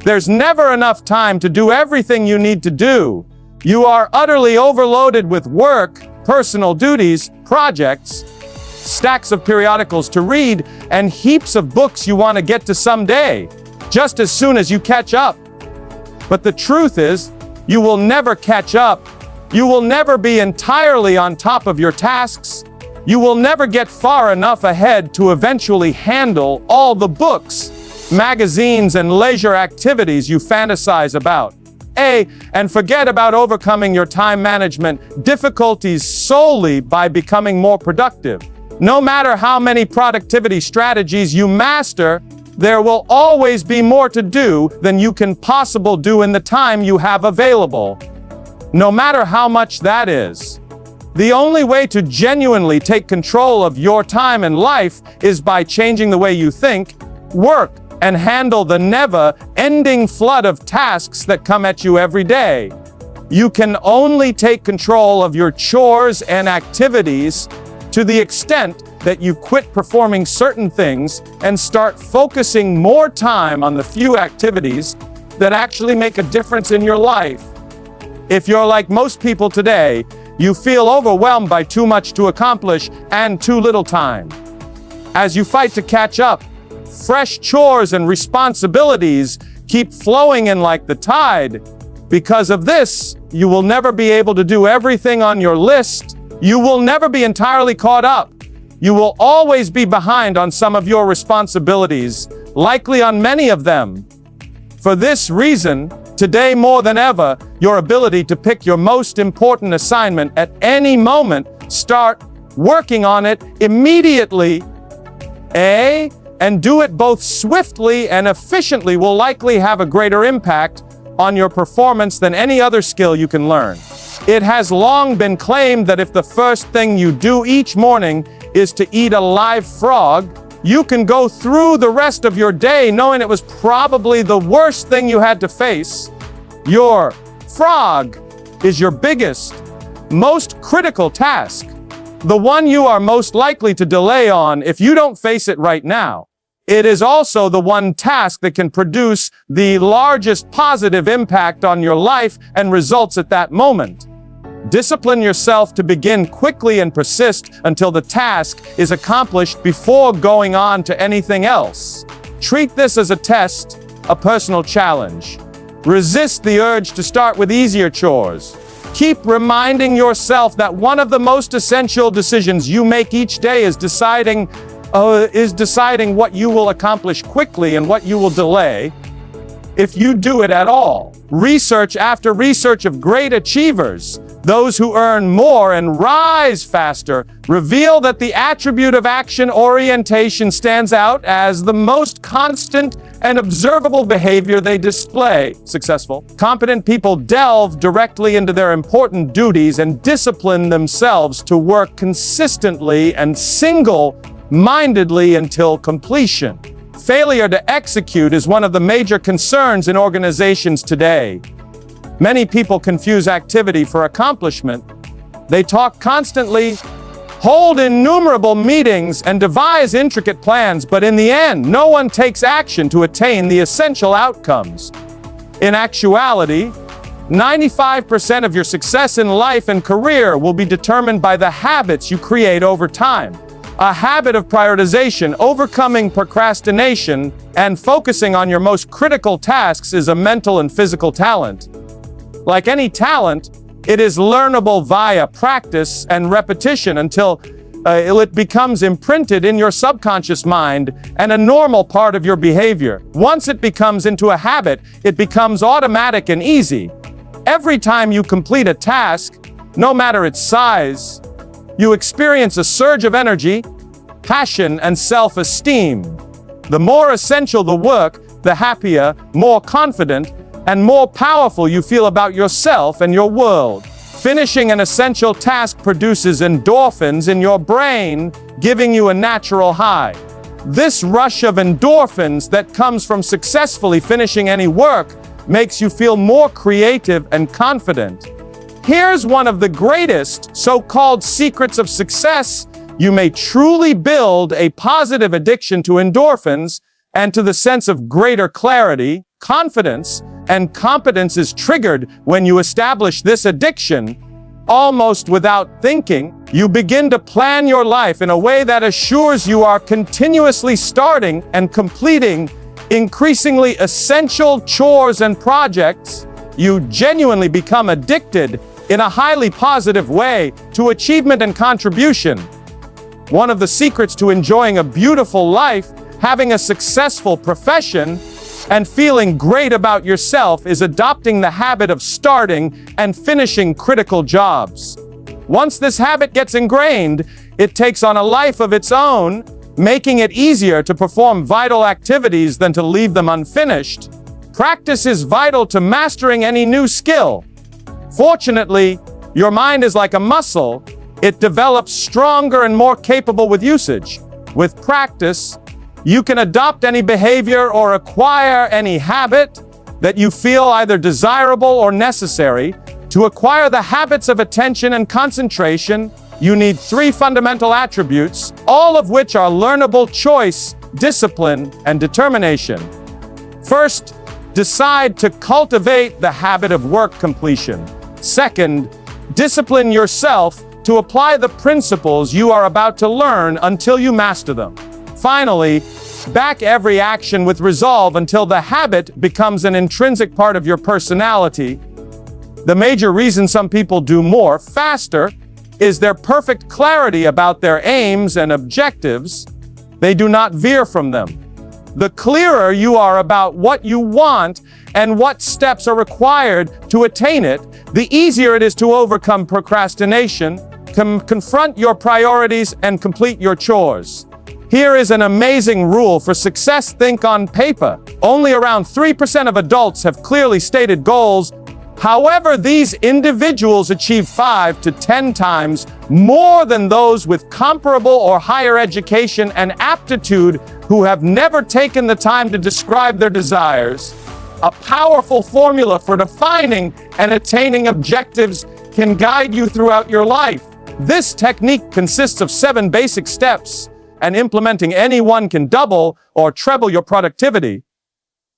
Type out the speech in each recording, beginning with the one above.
There's never enough time to do everything you need to do. You are utterly overloaded with work, personal duties, projects, stacks of periodicals to read, and heaps of books you want to get to someday, just as soon as you catch up. But the truth is, you will never catch up. You will never be entirely on top of your tasks. You will never get far enough ahead to eventually handle all the books, magazines, and leisure activities you fantasize about. And forget about overcoming your time management difficulties solely by becoming more productive. No matter how many productivity strategies you master, there will always be more to do than you can possibly do in the time you have available. No matter how much that is. The only way to genuinely take control of your time and life is by changing the way you think, work, and handle the never-ending flood of tasks that come at you every day. You can only take control of your chores and activities to the extent that you quit performing certain things and start focusing more time on the few activities that actually make a difference in your life. If you're like most people today, you feel overwhelmed by too much to accomplish and too little time. As you fight to catch up, fresh chores and responsibilities keep flowing in like the tide. Because of this, you will never be able to do everything on your list. You will never be entirely caught up. You will always be behind on some of your responsibilities, likely on many of them. For this reason, today more than ever, your ability to pick your most important assignment at any moment, start working on it immediately, and do it both swiftly and efficiently will likely have a greater impact on your performance than any other skill you can learn. It has long been claimed that if the first thing you do each morning is to eat a live frog, you can go through the rest of your day knowing it was probably the worst thing you had to face. Your frog is your biggest, most critical task, the one you are most likely to delay on if you don't face it right now. It is also the one task that can produce the largest positive impact on your life and results at that moment. Discipline yourself to begin quickly and persist until the task is accomplished before going on to anything else. Treat this as a test, a personal challenge. Resist the urge to start with easier chores. Keep reminding yourself that one of the most essential decisions you make each day is deciding what you will accomplish quickly and what you will delay, if you do it at all. Research after research of great achievers, those who earn more and rise faster, reveal that the attribute of action orientation stands out as the most constant and observable behavior they display. Successful, competent people delve directly into their important duties and discipline themselves to work consistently and single-mindedly until completion. Failure to execute is one of the major concerns in organizations today. Many people confuse activity for accomplishment. They talk constantly, hold innumerable meetings, and devise intricate plans, but in the end, no one takes action to attain the essential outcomes. In actuality, 95% of your success in life and career will be determined by the habits you create over time. A habit of prioritization, overcoming procrastination, and focusing on your most critical tasks is a mental and physical talent. Like any talent, it is learnable via practice and repetition until it becomes imprinted in your subconscious mind and a normal part of your behavior. Once it becomes into a habit, it becomes automatic and easy. Every time you complete a task, no matter its size, you experience a surge of energy, passion, and self-esteem. The more essential the work, the happier, more confident, and more powerful you feel about yourself and your world. Finishing an essential task produces endorphins in your brain, giving you a natural high. This rush of endorphins that comes from successfully finishing any work makes you feel more creative and confident. Here's one of the greatest so-called secrets of success. You may truly build a positive addiction to endorphins and to the sense of greater clarity, Confidence and competence is triggered when you establish this addiction. Almost without thinking, you begin to plan your life in a way that assures you are continuously starting and completing increasingly essential chores and projects. You genuinely become addicted in a highly positive way to achievement and contribution. One of the secrets to enjoying a beautiful life, having a successful profession, and feeling great about yourself is adopting the habit of starting and finishing critical jobs. Once this habit gets ingrained, it takes on a life of its own, making it easier to perform vital activities than to leave them unfinished. Practice is vital to mastering any new skill. Fortunately, your mind is like a muscle. It develops stronger and more capable with usage. With practice, you can adopt any behavior or acquire any habit that you feel either desirable or necessary. To acquire the habits of attention and concentration, you need 3 fundamental attributes, all of which are learnable: choice, discipline, and determination. First, decide to cultivate the habit of work completion. Second, discipline yourself to apply the principles you are about to learn until you master them. Finally, back every action with resolve until the habit becomes an intrinsic part of your personality. The major reason some people do more faster is their perfect clarity about their aims and objectives. They do not veer from them. The clearer you are about what you want and what steps are required to attain it, the easier it is to overcome procrastination, confront your priorities, and complete your chores. Here is an amazing rule for success. Think on paper. Only around 3% of adults have clearly stated goals. However, these individuals achieve 5 to 10 times more than those with comparable or higher education and aptitude who have never taken the time to describe their desires. A powerful formula for defining and attaining objectives can guide you throughout your life. This technique consists of 7 basic steps, and implementing any one can double or treble your productivity.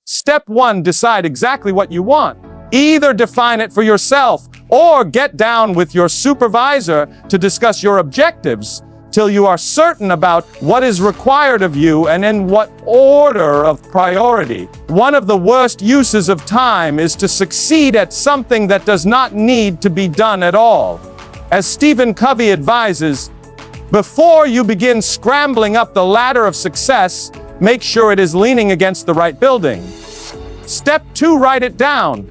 Step 1, decide exactly what you want. Either define it for yourself or get down with your supervisor to discuss your objectives till you are certain about what is required of you and in what order of priority. One of the worst uses of time is to succeed at something that does not need to be done at all. As Stephen Covey advises, before you begin scrambling up the ladder of success, make sure it is leaning against the right building. Step 2, write it down.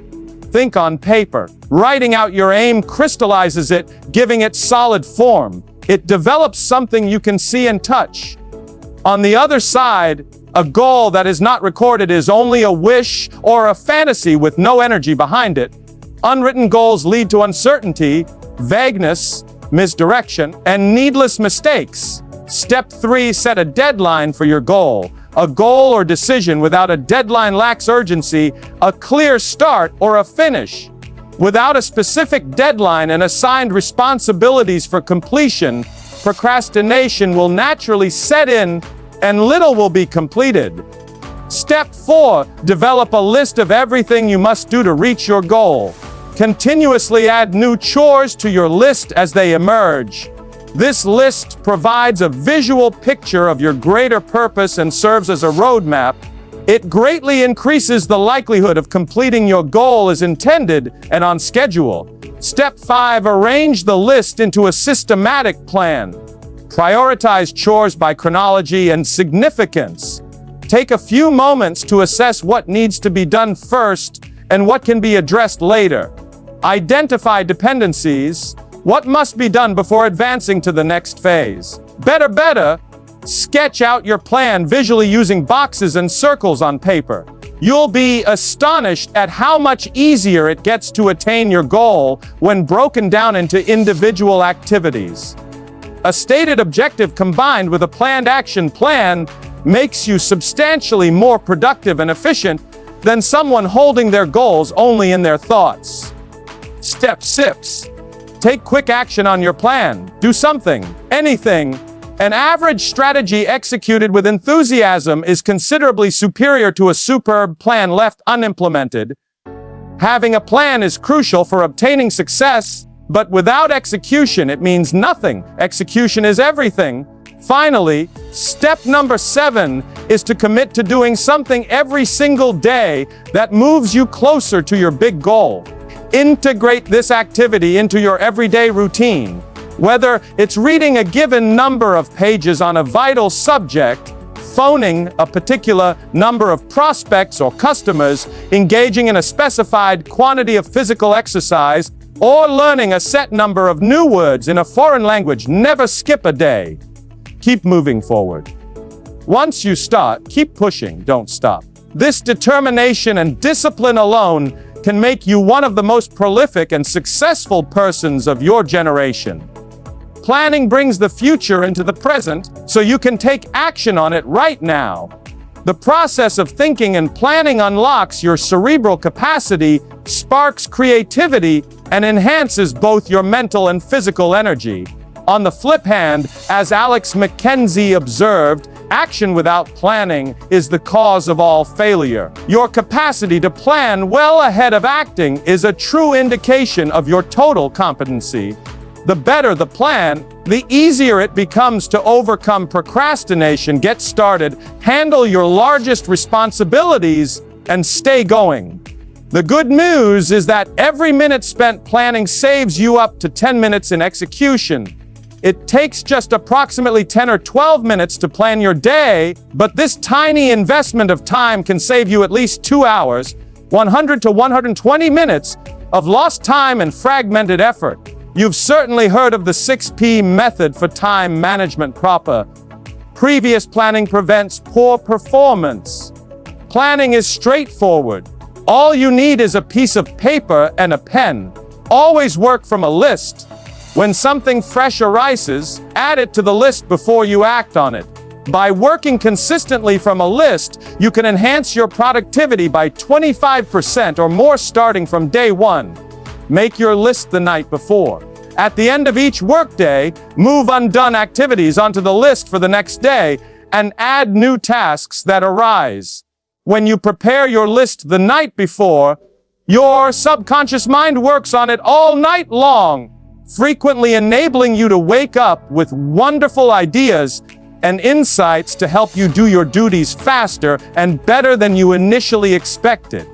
Think on paper. Writing out your aim crystallizes it, giving it solid form. It develops something you can see and touch. On the other side, a goal that is not recorded is only a wish or a fantasy with no energy behind it. Unwritten goals lead to uncertainty, vagueness, misdirection, and needless mistakes. Step 3, set a deadline for your goal. A goal or decision without a deadline lacks urgency, a clear start, or a finish. Without a specific deadline and assigned responsibilities for completion, procrastination will naturally set in and little will be completed. Step 4, develop a list of everything you must do to reach your goal. Continuously add new chores to your list as they emerge. This list provides a visual picture of your greater purpose and serves as a roadmap. It greatly increases the likelihood of completing your goal as intended and on schedule. Step 5, arrange the list into a systematic plan. Prioritize chores by chronology and significance. Take a few moments to assess what needs to be done first and what can be addressed later. Identify dependencies. What must be done before advancing to the next phase? Better, sketch out your plan visually using boxes and circles on paper. You'll be astonished at how much easier it gets to attain your goal when broken down into individual activities. A stated objective combined with a planned action plan makes you substantially more productive and efficient than someone holding their goals only in their thoughts. Step 6. Take quick action on your plan. Do something, anything, An average strategy executed with enthusiasm is considerably superior to a superb plan left unimplemented. Having a plan is crucial for obtaining success, but without execution, it means nothing. Execution is everything. Finally, step number 7 is to commit to doing something every single day that moves you closer to your big goal. Integrate this activity into your everyday routine. Whether it's reading a given number of pages on a vital subject, phoning a particular number of prospects or customers, engaging in a specified quantity of physical exercise, or learning a set number of new words in a foreign language, never skip a day. Keep moving forward. Once you start, keep pushing, don't stop. This determination and discipline alone can make you one of the most prolific and successful persons of your generation. Planning brings the future into the present, so you can take action on it right now. The process of thinking and planning unlocks your cerebral capacity, sparks creativity, and enhances both your mental and physical energy. On the flip hand, as Alex McKenzie observed, action without planning is the cause of all failure. Your capacity to plan well ahead of acting is a true indication of your total competency. The better the plan, the easier it becomes to overcome procrastination, get started, handle your largest responsibilities, and stay going. The good news is that every minute spent planning saves you up to 10 minutes in execution. It takes just approximately 10 or 12 minutes to plan your day, but this tiny investment of time can save you at least 2 hours, 100 to 120 minutes of lost time and fragmented effort. You've certainly heard of the 6P method for time management proper. Previous planning prevents poor performance. Planning is straightforward. All you need is a piece of paper and a pen. Always work from a list. When something fresh arises, add it to the list before you act on it. By working consistently from a list, you can enhance your productivity by 25% or more starting from day 1. Make your list the night before. At the end of each workday, move undone activities onto the list for the next day and add new tasks that arise. When you prepare your list the night before, your subconscious mind works on it all night long, frequently enabling you to wake up with wonderful ideas and insights to help you do your duties faster and better than you initially expected.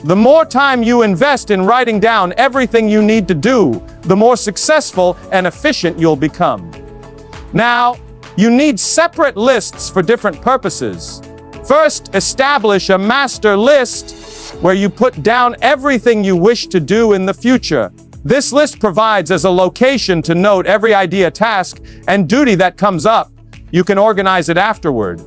The more time you invest in writing down everything you need to do, the more successful and efficient you'll become. Now, you need separate lists for different purposes. First, establish a master list where you put down everything you wish to do in the future. This list provides as a location to note every idea, task, and duty that comes up. You can organize it afterward.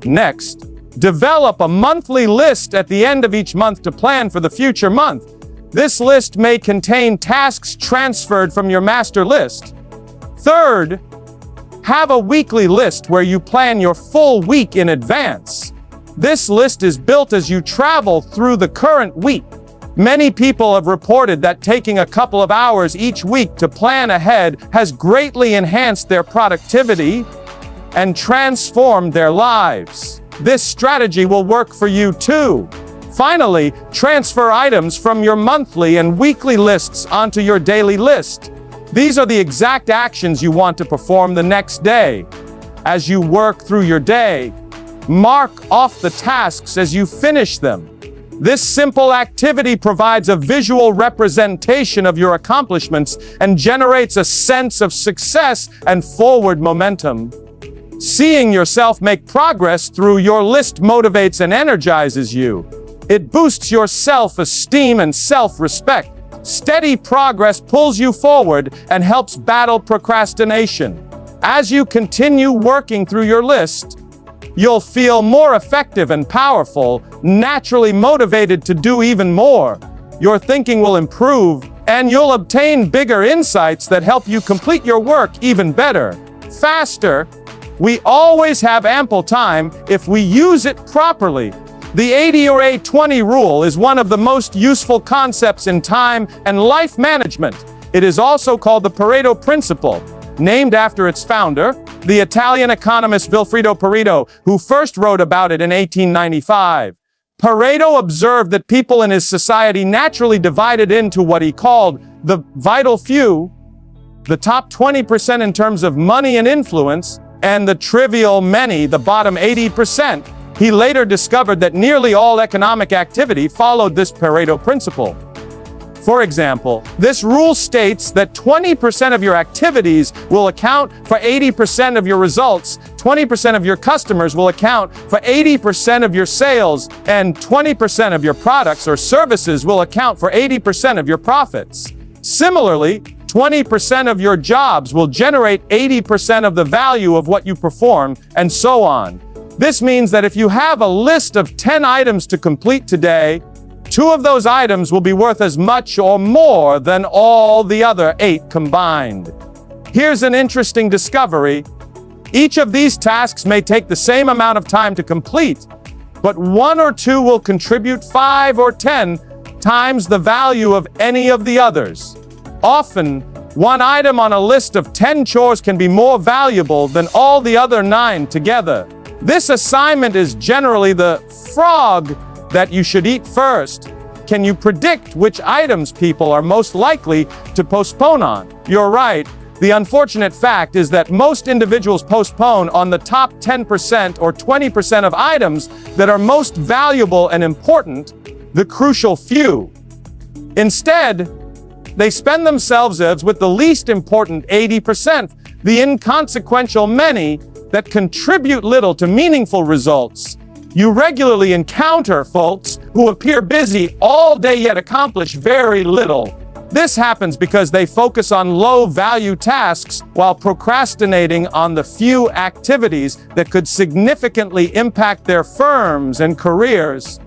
Next, develop a monthly list at the end of each month to plan for the future month. This list may contain tasks transferred from your master list. Third, have a weekly list where you plan your full week in advance. This list is built as you travel through the current week. Many people have reported that taking a couple of hours each week to plan ahead has greatly enhanced their productivity and transformed their lives. This strategy will work for you too. Finally, transfer items from your monthly and weekly lists onto your daily list. These are the exact actions you want to perform the next day. As you work through your day, mark off the tasks as you finish them. This simple activity provides a visual representation of your accomplishments and generates a sense of success and forward momentum. Seeing yourself make progress through your list motivates and energizes you. It boosts your self-esteem and self-respect. Steady progress pulls you forward and helps battle procrastination. As you continue working through your list, you'll feel more effective and powerful, naturally motivated to do even more. Your thinking will improve, and you'll obtain bigger insights that help you complete your work even better, faster. We always have ample time if we use it properly. The 80 or 80-20 rule is one of the most useful concepts in time and life management. It is also called the Pareto principle. named after its founder, the Italian economist Vilfredo Pareto, who first wrote about it in 1895. Pareto observed that people in his society naturally divided into what he called the vital few, the top 20% in terms of money and influence, and the trivial many, the bottom 80%. He later discovered that nearly all economic activity followed this Pareto principle. For example, this rule states that 20% of your activities will account for 80% of your results, 20% of your customers will account for 80% of your sales, and 20% of your products or services will account for 80% of your profits. Similarly, 20% of your jobs will generate 80% of the value of what you perform, and so on. This means that if you have a list of 10 items to complete today, 2 of those items will be worth as much or more than all the other 8 combined. Here's an interesting discovery. Each of these tasks may take the same amount of time to complete, but 1 or 2 will contribute 5 or 10 times the value of any of the others. Often, one item on a list of 10 chores can be more valuable than all the other 9 together. This assignment is generally the frog that you should eat first. Can you predict which items people are most likely to postpone on? You're right. The unfortunate fact is that most individuals postpone on the top 10% or 20% of items that are most valuable and important, the crucial few. Instead, they spend themselves with the least important 80%, the inconsequential many that contribute little to meaningful results. You regularly encounter folks who appear busy all day yet accomplish very little. This happens because they focus on low-value tasks while procrastinating on the few activities that could significantly impact their firms and careers.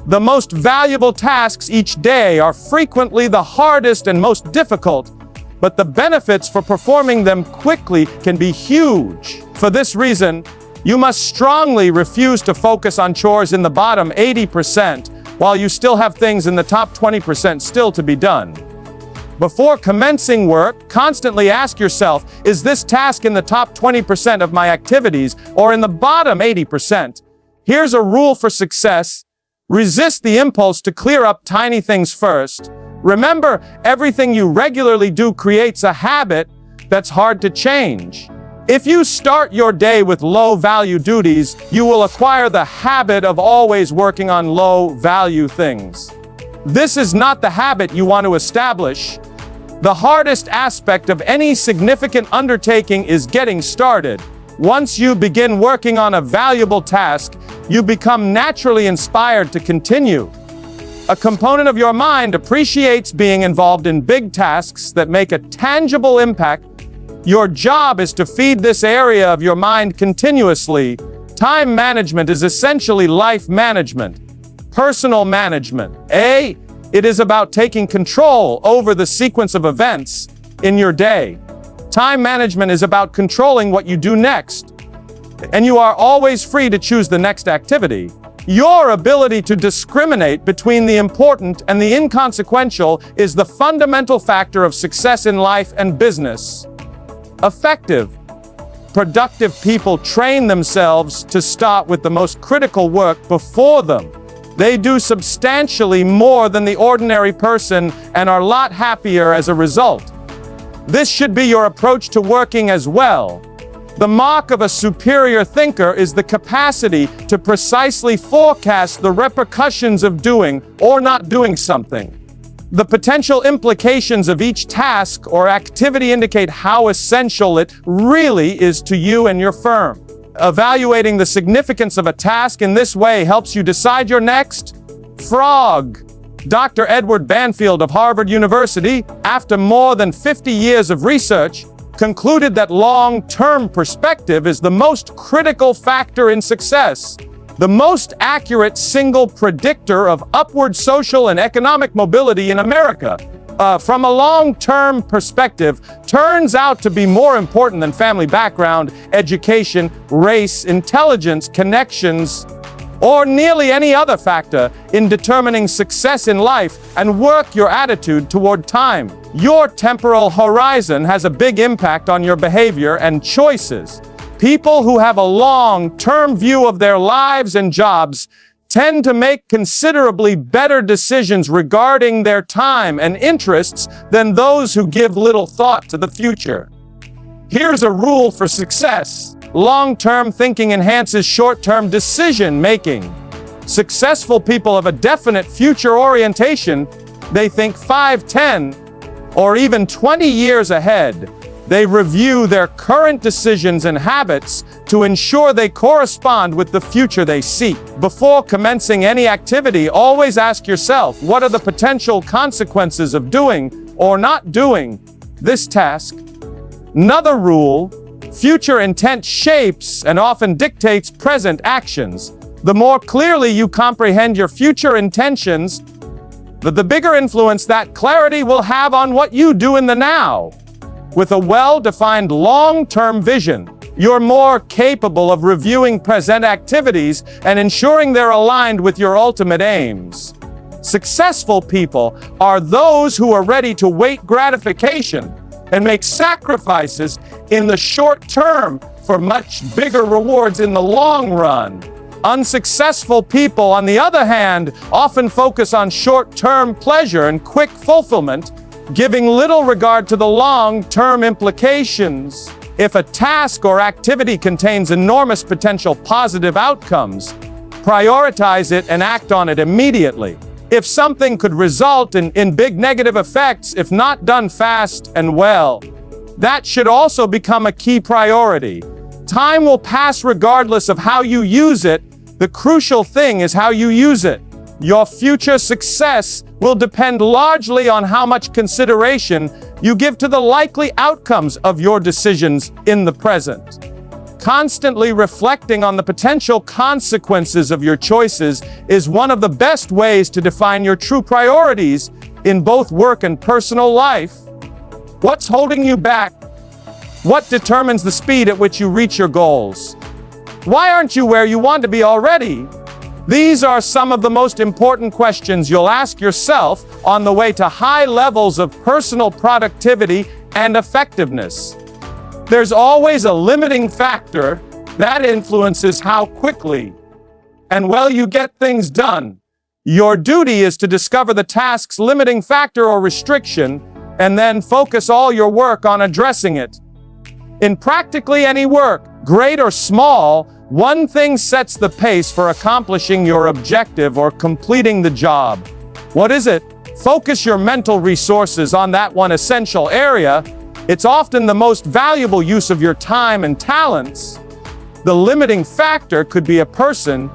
The most valuable tasks each day are frequently the hardest and most difficult, but the benefits for performing them quickly can be huge. For this reason, you must strongly refuse to focus on chores in the bottom 80% while you still have things in the top 20% still to be done. Before commencing work, constantly ask yourself, is this task in the top 20% of my activities or in the bottom 80%? Here's a rule for success. Resist the impulse to clear up tiny things first. Remember, everything you regularly do creates a habit that's hard to change. If you start your day with low-value duties, you will acquire the habit of always working on low-value things. This is not the habit you want to establish. The hardest aspect of any significant undertaking is getting started. Once you begin working on a valuable task, you become naturally inspired to continue. A component of your mind appreciates being involved in big tasks that make a tangible impact. Your job is to feed this area of your mind continuously. Time management is essentially life management. Personal management. It is about taking control over the sequence of events in your day. Time management is about controlling what you do next. And you are always free to choose the next activity. Your ability to discriminate between the important and the inconsequential is the fundamental factor of success in life and business. Effective, productive people train themselves to start with the most critical work before them. They do substantially more than the ordinary person and are a lot happier as a result. This should be your approach to working as well. The mark of a superior thinker is the capacity to precisely forecast the repercussions of doing or not doing something. The potential implications of each task or activity indicate how essential it really is to you and your firm. Evaluating the significance of a task in this way helps you decide your next frog. Dr. Edward Banfield of Harvard University, after more than 50 years of research, concluded that long-term perspective is the most critical factor in success. The most accurate single predictor of upward social and economic mobility in America, from a long-term perspective, turns out to be more important than family background, education, race, intelligence, connections, or nearly any other factor in determining success in life, and work your attitude toward time. Your temporal horizon has a big impact on your behavior and choices. People who have a long-term view of their lives and jobs tend to make considerably better decisions regarding their time and interests than those who give little thought to the future. Here's a rule for success. Long-term thinking enhances short-term decision-making. Successful people have a definite future orientation. They think 5, 10, or even 20 years ahead. They review their current decisions and habits to ensure they correspond with the future they seek. Before commencing any activity, always ask yourself, what are the potential consequences of doing or not doing this task? Another rule: future intent shapes and often dictates present actions. The more clearly you comprehend your future intentions, the bigger influence that clarity will have on what you do in the now. With a well-defined long-term vision, you're more capable of reviewing present activities and ensuring they're aligned with your ultimate aims. Successful people are those who are ready to await gratification and make sacrifices in the short term for much bigger rewards in the long run. Unsuccessful people, on the other hand, often focus on short-term pleasure and quick fulfillment, giving little regard to the long-term implications. If a task or activity contains enormous potential positive outcomes, prioritize it and act on it immediately. If something could result in big negative effects if not done fast and well, that should also become a key priority. Time will pass regardless of how you use it. The crucial thing is how you use it. Your future success will depend largely on how much consideration you give to the likely outcomes of your decisions in the present. Constantly reflecting on the potential consequences of your choices is one of the best ways to define your true priorities in both work and personal life. What's holding you back? What determines the speed at which you reach your goals? Why aren't you where you want to be already? These are some of the most important questions you'll ask yourself on the way to high levels of personal productivity and effectiveness. There's always a limiting factor that influences how quickly and well you get things done. Your duty is to discover the task's limiting factor or restriction and then focus all your work on addressing it. In practically any work, great or small, one thing sets the pace for accomplishing your objective or completing the job. What is it? Focus your mental resources on that one essential area. It's often the most valuable use of your time and talents. The limiting factor could be a person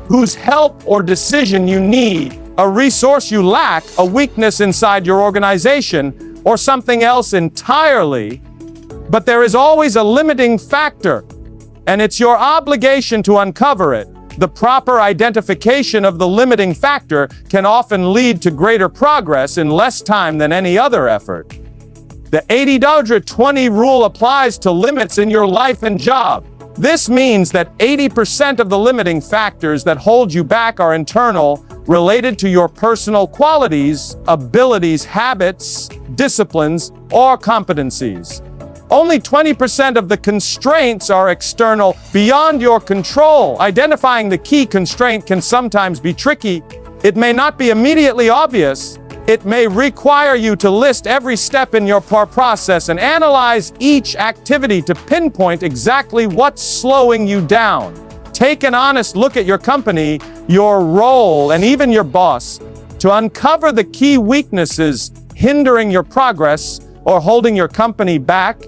whose help or decision you need, a resource you lack, a weakness inside your organization, or something else entirely. But there is always a limiting factor, and it's your obligation to uncover it. The proper identification of the limiting factor can often lead to greater progress in less time than any other effort. The 80-20 rule applies to limits in your life and job. This means that 80% of the limiting factors that hold you back are internal, related to your personal qualities, abilities, habits, disciplines, or competencies. Only 20% of the constraints are external, beyond your control. Identifying the key constraint can sometimes be tricky. It may not be immediately obvious. It may require you to list every step in your process and analyze each activity to pinpoint exactly what's slowing you down. Take an honest look at your company, your role, and even your boss to uncover the key weaknesses hindering your progress or holding your company back.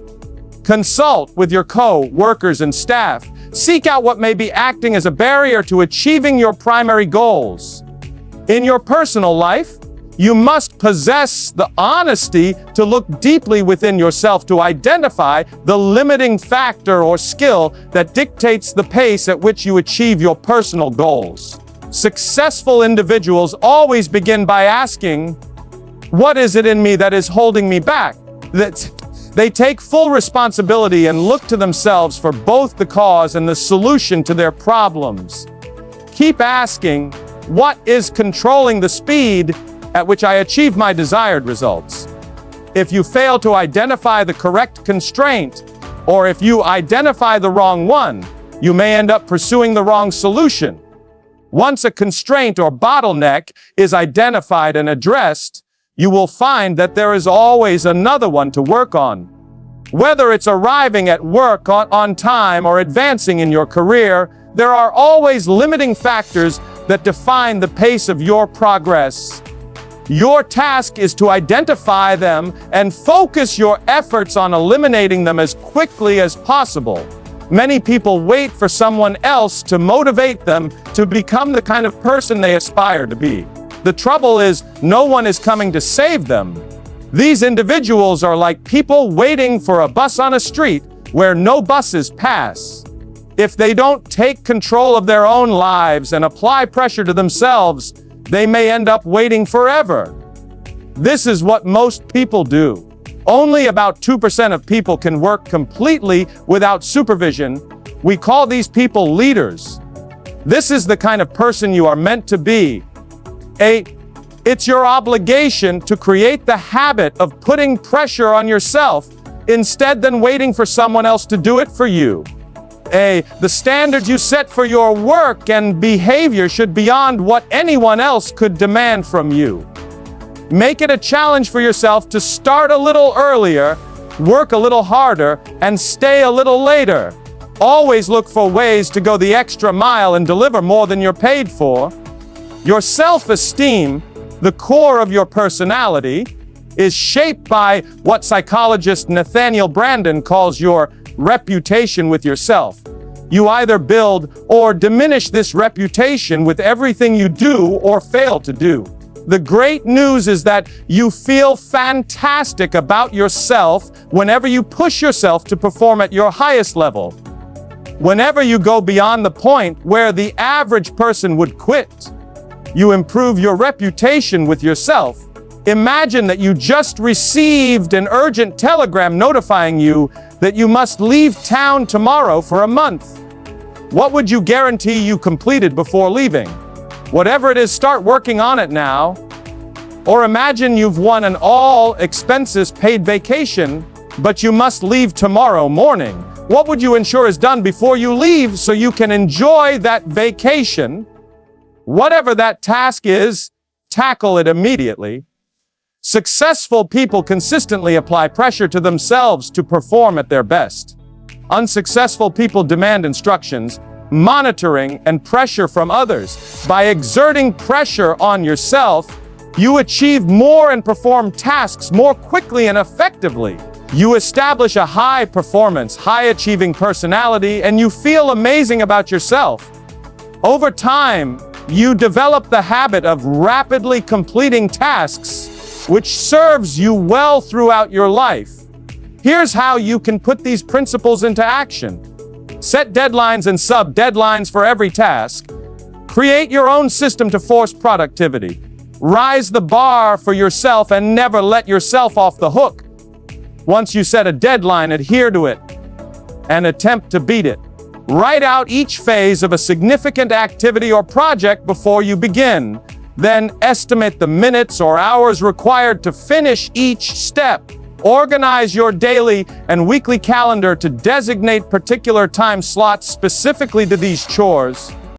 Consult with your co-workers and staff. Seek out what may be acting as a barrier to achieving your primary goals. In your personal life, you must possess the honesty to look deeply within yourself to identify the limiting factor or skill that dictates the pace at which you achieve your personal goals. Successful individuals always begin by asking, what is it in me that is holding me back? They take full responsibility and look to themselves for both the cause and the solution to their problems. keep asking, what is controlling the speed at which I achieve my desired results? If you fail to identify the correct constraint, or if you identify the wrong one, you may end up pursuing the wrong solution. Once a constraint or bottleneck is identified and addressed, you will find that there is always another one to work on. Whether it's arriving at work on time or advancing in your career, there are always limiting factors that define the pace of your progress. Your task is to identify them and focus your efforts on eliminating them as quickly as possible. Many people wait for someone else to motivate them to become the kind of person they aspire to be. The trouble is, no one is coming to save them. These individuals are like people waiting for a bus on a street where no buses pass. If they don't take control of their own lives and apply pressure to themselves, they may end up waiting forever. This is what most people do. Only about 2% of people can work completely without supervision. We call these people leaders. This is the kind of person you are meant to be. It's your obligation to create the habit of putting pressure on yourself instead than waiting for someone else to do it for you. The standards you set for your work and behavior should be beyond what anyone else could demand from you. Make it a challenge for yourself to start a little earlier, work a little harder, and stay a little later. Always look for ways to go the extra mile and deliver more than you're paid for. Your self-esteem, the core of your personality, is shaped by what psychologist Nathaniel Branden calls your reputation with yourself. You either build or diminish this reputation with everything you do or fail to do. The great news is that you feel fantastic about yourself whenever you push yourself to perform at your highest level. Whenever you go beyond the point where the average person would quit, you improve your reputation with yourself. Imagine that you just received an urgent telegram notifying you that you must leave town tomorrow for a month. What would you guarantee you completed before leaving? Whatever it is, start working on it now. Or imagine you've won an all-expenses-paid vacation, but you must leave tomorrow morning. What would you ensure is done before you leave so you can enjoy that vacation? Whatever that task is, tackle it immediately. Successful people consistently apply pressure to themselves to perform at their best. Unsuccessful people demand instructions, monitoring, and pressure from others. By exerting pressure on yourself, you achieve more and perform tasks more quickly and effectively. You establish a high-performance, high-achieving personality, and you feel amazing about yourself. Over time, you develop the habit of rapidly completing tasks, which serves you well throughout your life. Here's how you can put these principles into action. Set deadlines and sub-deadlines for every task. Create your own system to force productivity. Rise the bar for yourself and never let yourself off the hook. Once you set a deadline, adhere to it and attempt to beat it. Write out each phase of a significant activity or project before you begin. Then estimate the minutes or hours required to finish each step. Organize your daily and weekly calendar to designate particular time slots specifically to these chores.